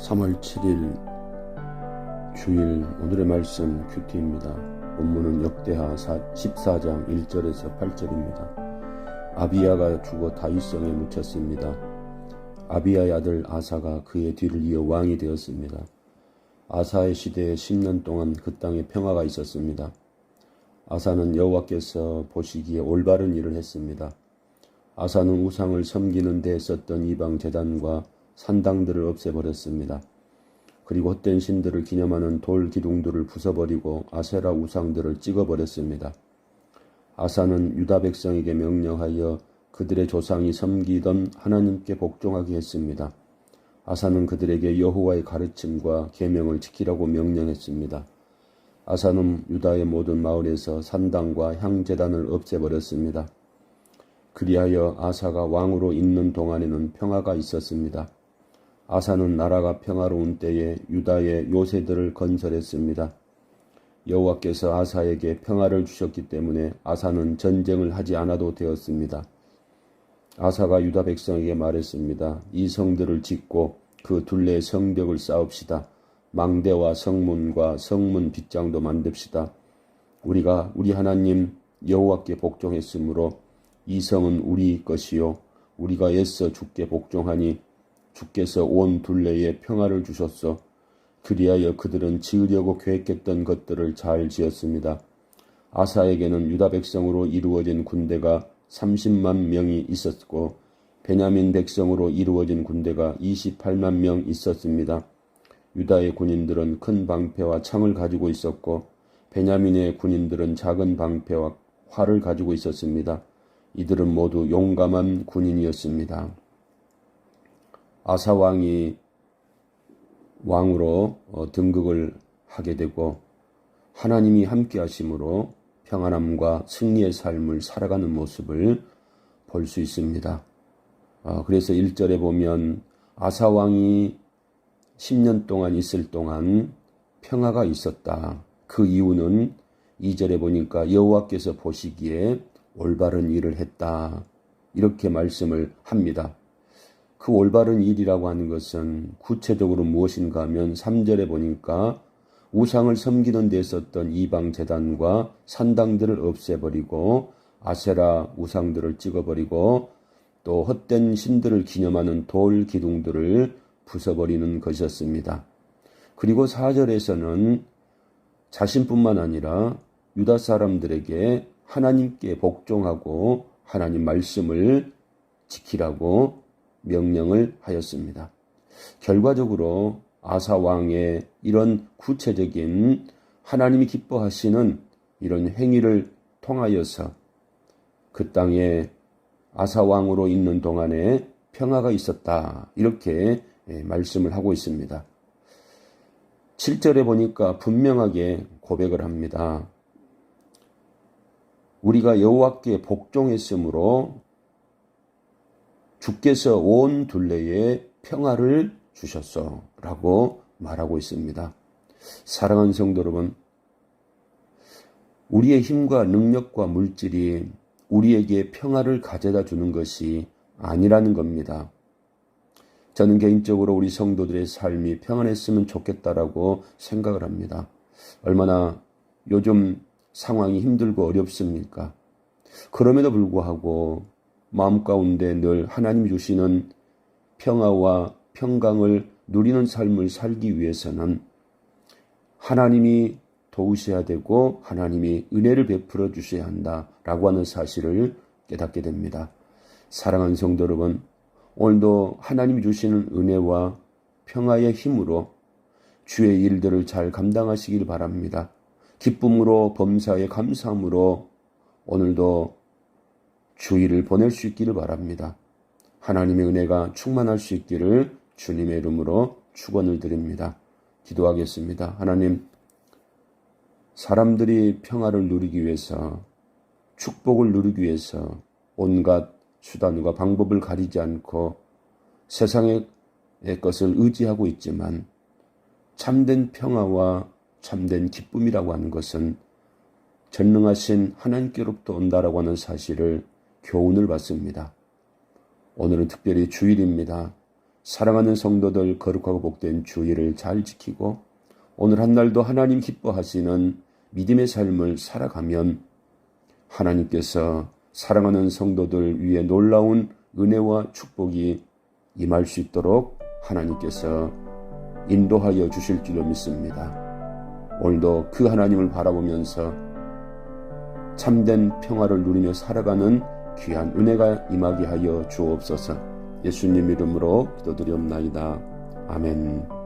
3월 7일 주일 오늘의 말씀 큐티입니다. 본문은 역대하 14장 1절에서 8절입니다. 아비야가 죽어 다윗성에 묻혔습니다. 아비야의 아들 아사가 그의 뒤를 이어 왕이 되었습니다. 아사의 시대에 10년 동안 그 땅에 평화가 있었습니다. 아사는 여호와께서 보시기에 올바른 일을 했습니다. 아사는 우상을 섬기는 데 썼던 이방 제단과 산당들을 없애버렸습니다. 그리고 헛된 신들을 기념하는 돌 기둥들을 부숴버리고 아세라 우상들을 찍어버렸습니다. 아사는 유다 백성에게 명령하여 그들의 조상이 섬기던 하나님께 복종하게 했습니다. 아사는 그들에게 여호와의 가르침과 계명을 지키라고 명령했습니다. 아사는 유다의 모든 마을에서 산당과 향제단을 없애버렸습니다. 그리하여 아사가 왕으로 있는 동안에는 평화가 있었습니다. 아사는 나라가 평화로운 때에 유다의 요새들을 건설했습니다. 여호와께서 아사에게 평화를 주셨기 때문에 아사는 전쟁을 하지 않아도 되었습니다. 아사가 유다 백성에게 말했습니다. 이 성들을 짓고 그 둘레 성벽을 쌓읍시다. 망대와 성문과 성문 빗장도 만듭시다. 우리가 우리 하나님 여호와께 복종했으므로 이 성은 우리 것이요 우리가 애써 주께 복종하니 주께서 온 둘레에 평화를 주셨소. 그리하여 그들은 지으려고 계획했던 것들을 잘 지었습니다. 아사에게는 유다 백성으로 이루어진 군대가 30만 명이 있었고 베냐민 백성으로 이루어진 군대가 28만 명 있었습니다. 유다의 군인들은 큰 방패와 창을 가지고 있었고 베냐민의 군인들은 작은 방패와 활을 가지고 있었습니다. 이들은 모두 용감한 군인이었습니다. 아사 왕이 왕으로 등극을 하게 되고 하나님이 함께 하심으로 평안함과 승리의 삶을 살아가는 모습을 볼 수 있습니다. 그래서 1절에 보면 아사 왕이 10년 동안 있을 동안 평화가 있었다. 그 이유는 2절에 보니까 여호와께서 보시기에 올바른 일을 했다. 이렇게 말씀을 합니다. 그 올바른 일이라고 하는 것은 구체적으로 무엇인가 하면 3절에 보니까 우상을 섬기는 데 썼던 이방 제단과 산당들을 없애버리고 아세라 우상들을 찍어버리고 또 헛된 신들을 기념하는 돌 기둥들을 부숴버리는 것이었습니다. 그리고 4절에서는 자신뿐만 아니라 유다 사람들에게 하나님께 복종하고 하나님 말씀을 지키라고 명령을 하였습니다. 결과적으로 아사 왕의 이런 구체적인 하나님이 기뻐하시는 이런 행위를 통하여서 그 땅에 아사 왕으로 있는 동안에 평화가 있었다. 이렇게 말씀을 하고 있습니다. 7절에 보니까 분명하게 고백을 합니다. 우리가 여호와께 복종했으므로 주께서 온 둘레에 평화를 주셨소 라고 말하고 있습니다. 사랑하는 성도 여러분, 우리의 힘과 능력과 물질이 우리에게 평화를 가져다 주는 것이 아니라는 겁니다. 저는 개인적으로 우리 성도들의 삶이 평안했으면 좋겠다라고 생각을 합니다. 얼마나 요즘 상황이 힘들고 어렵습니까? 그럼에도 불구하고 마음 가운데 늘 하나님이 주시는 평화와 평강을 누리는 삶을 살기 위해서는 하나님이 도우셔야 되고 하나님이 은혜를 베풀어 주셔야 한다라고 하는 사실을 깨닫게 됩니다. 사랑하는 성도 여러분, 오늘도 하나님이 주시는 은혜와 평화의 힘으로 주의 일들을 잘 감당하시길 바랍니다. 기쁨으로 범사에 감사함으로 오늘도 주일을 보낼 수 있기를 바랍니다. 하나님의 은혜가 충만할 수 있기를 주님의 이름으로 축원을 드립니다. 기도하겠습니다. 하나님, 사람들이 평화를 누리기 위해서, 축복을 누리기 위해서 온갖 수단과 방법을 가리지 않고 세상의 것을 의지하고 있지만 참된 평화와 참된 기쁨이라고 하는 것은 전능하신 하나님께로부터 온다라고 하는 사실을 교훈을 받습니다. 오늘은 특별히 주일입니다. 사랑하는 성도들 거룩하고 복된 주일을 잘 지키고 오늘 한 날도 하나님 기뻐하시는 믿음의 삶을 살아가면 하나님께서 사랑하는 성도들 위에 놀라운 은혜와 축복이 임할 수 있도록 하나님께서 인도하여 주실 줄로 믿습니다. 오늘도 그 하나님을 바라보면서 참된 평화를 누리며 살아가는 귀한 은혜가 임하게 하여 주옵소서. 예수님 이름으로 기도드리옵나이다. 아멘.